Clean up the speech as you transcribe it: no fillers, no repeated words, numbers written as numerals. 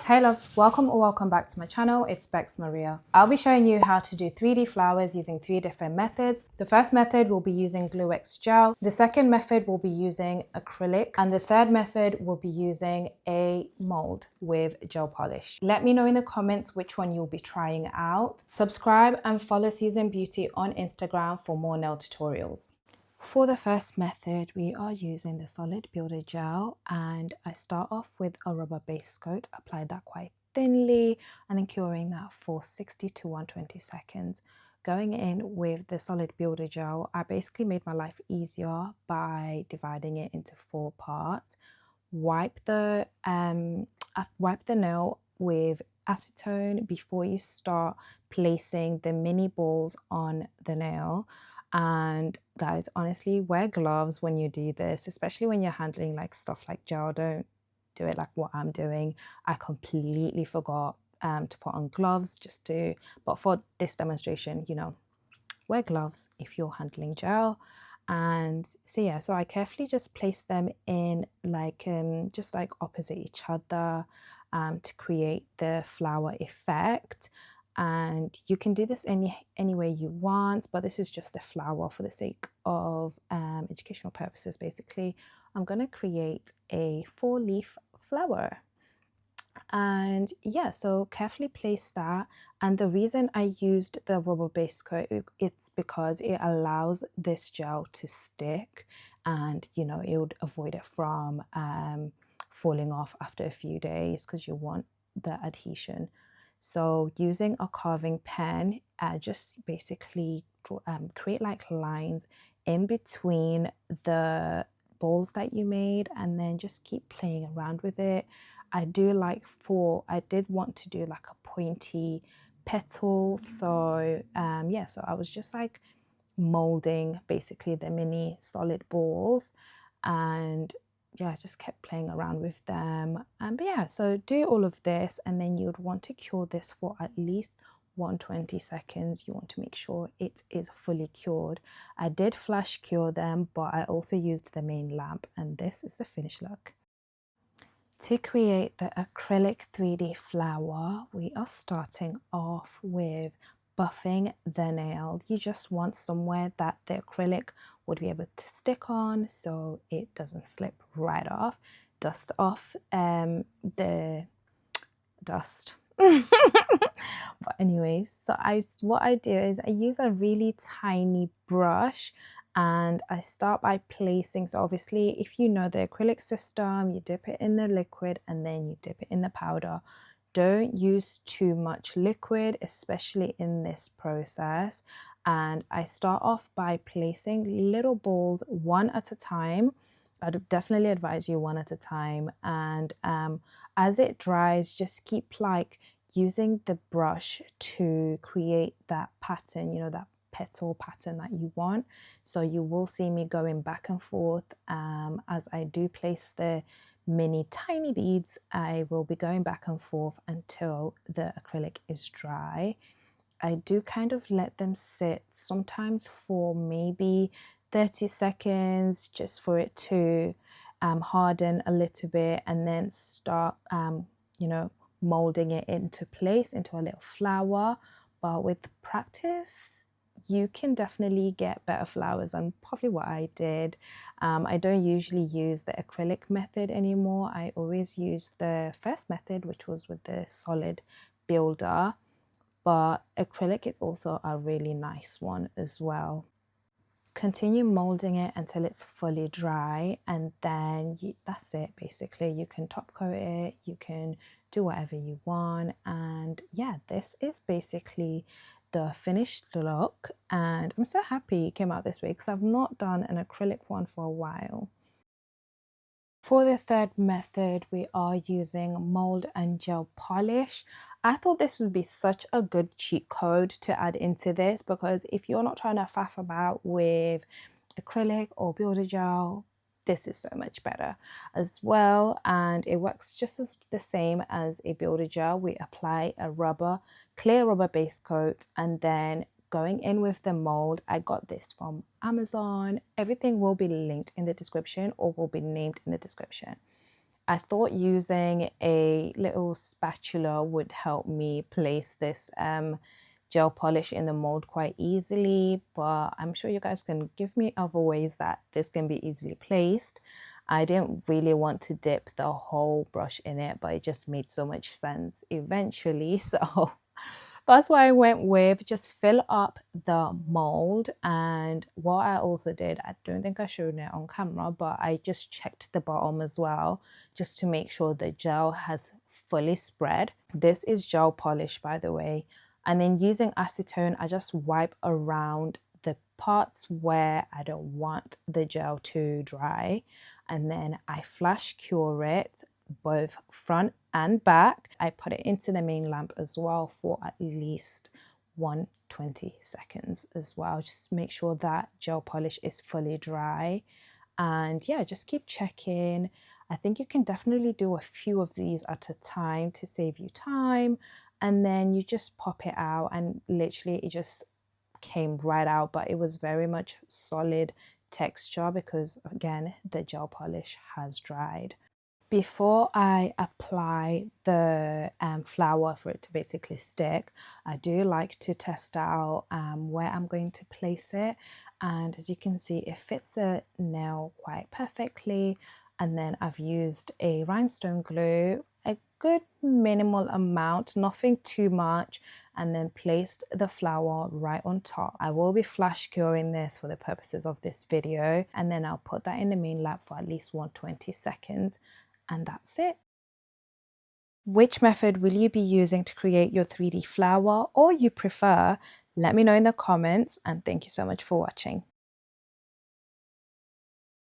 Hey loves, welcome or welcome back to my channel. It's Bex Maria. I'll be showing you how to do 3D flowers using 3 different methods. The first method will be using Glue X gel. The second method will be using acrylic. And the third method will be using a mold with gel polish. Let me know in the comments which one you'll be trying out. Subscribe and follow SZNBEAUTY on Instagram for more nail tutorials. For the first method, we are using the solid builder gel, and I start off with a rubber base coat, apply that quite thinly and then curing that for 60 to 120 seconds. Going in with the solid builder gel, I basically made my life easier by dividing it into 4 parts. Wipe the nail with acetone before you start placing the mini balls on the nail. And guys, honestly, wear gloves when you do this, especially when you're handling like stuff like gel. Don't do it like what I'm doing. I completely forgot to put on gloves but for this demonstration, you know, wear gloves if you're handling gel. And so yeah, so I carefully just place them in like just like opposite each other to create the flower effect. And you can do this any way you want, but this is just the flower for the sake of educational purposes. Basically, I'm going to create a 4-leaf flower. And yeah, so carefully place that. And the reason I used the rubber base coat, it's because it allows this gel to stick, and you know, it would avoid it from falling off after a few days because you want the adhesion. So using a carving pen, just basically create like lines in between the balls that you made, and then just keep playing around with it. I did want to do like a pointy petal, so yeah, so I was just like molding basically the mini solid balls, and yeah, I just kept playing around with them. But yeah, so do all of this, and then you'd want to cure this for at least 120 seconds. You want to make sure it is fully cured. I did flash cure them, but I also used the main lamp, and this is the finished look. To create the acrylic 3D flower, we are starting off with buffing the nail. You just want somewhere that the acrylic would be able to stick on so it doesn't slip right off. Dust off the dust. But anyways, so what I do is I use a really tiny brush, and I start by placing, so obviously if you know the acrylic system, you dip it in the liquid and then you dip it in the powder. Don't use too much liquid, especially in this process. And I start off by placing little balls one at a time. I'd definitely advise you one at a time. And as it dries, just keep like using the brush to create that pattern, you know, that petal pattern that you want. So you will see me going back and forth as I do place the mini tiny beads. I will be going back and forth until the acrylic is dry. I do kind of let them sit sometimes for maybe 30 seconds just for it to harden a little bit, and then start you know, molding it into place into a little flower. But with practice, you can definitely get better flowers, and probably what I did. I don't usually use the acrylic method anymore. I always use the first method, which was with the solid builder, but acrylic is also a really nice one as well. Continue molding it until it's fully dry, and then that's it. Basically, you can top coat it, you can do whatever you want. And yeah, this is basically the finished look, and I'm so happy it came out this way because I've not done an acrylic one for a while. For the third method, we are using mold and gel polish. I thought this would be such a good cheat code to add into this, because if you're not trying to faff about with acrylic or builder gel, this is so much better as well. And it works just as the same as a builder gel. We apply a clear rubber base coat, and then going in with the mold. I got this from Amazon. Everything will be linked in the description, or will be named in the description. I thought using a little spatula would help me place this gel polish in the mold quite easily, but I'm sure you guys can give me other ways that this can be easily placed. I didn't really want to dip the whole brush in it, but it just made so much sense eventually. So that's why I went with just fill up the mold. And what I also did, I don't think I showed it on camera, but I just checked the bottom as well, just to make sure the gel has fully spread. This is gel polish, by the way. And then using acetone, I just wipe around the parts where I don't want the gel to dry. And then I flash cure it, both front and back. I put it into the main lamp as well for at least 120 seconds as well. Just make sure that gel polish is fully dry. And yeah, just keep checking. I think you can definitely do a few of these at a time to save you time. And then you just pop it out, and literally it just came right out, but it was very much solid texture because, again, the gel polish has dried. Before I apply the flour for it to basically stick, I do like to test out where I'm going to place it. And as you can see, it fits the nail quite perfectly. And then I've used a rhinestone glue, a good minimal amount, nothing too much, and then placed the flour right on top. I will be flash curing this for the purposes of this video, and then I'll put that in the main lamp for at least 120 seconds, and that's it. Which method will you be using to create your 3D flower, or you prefer? Let me know in the comments, and thank you so much for watching.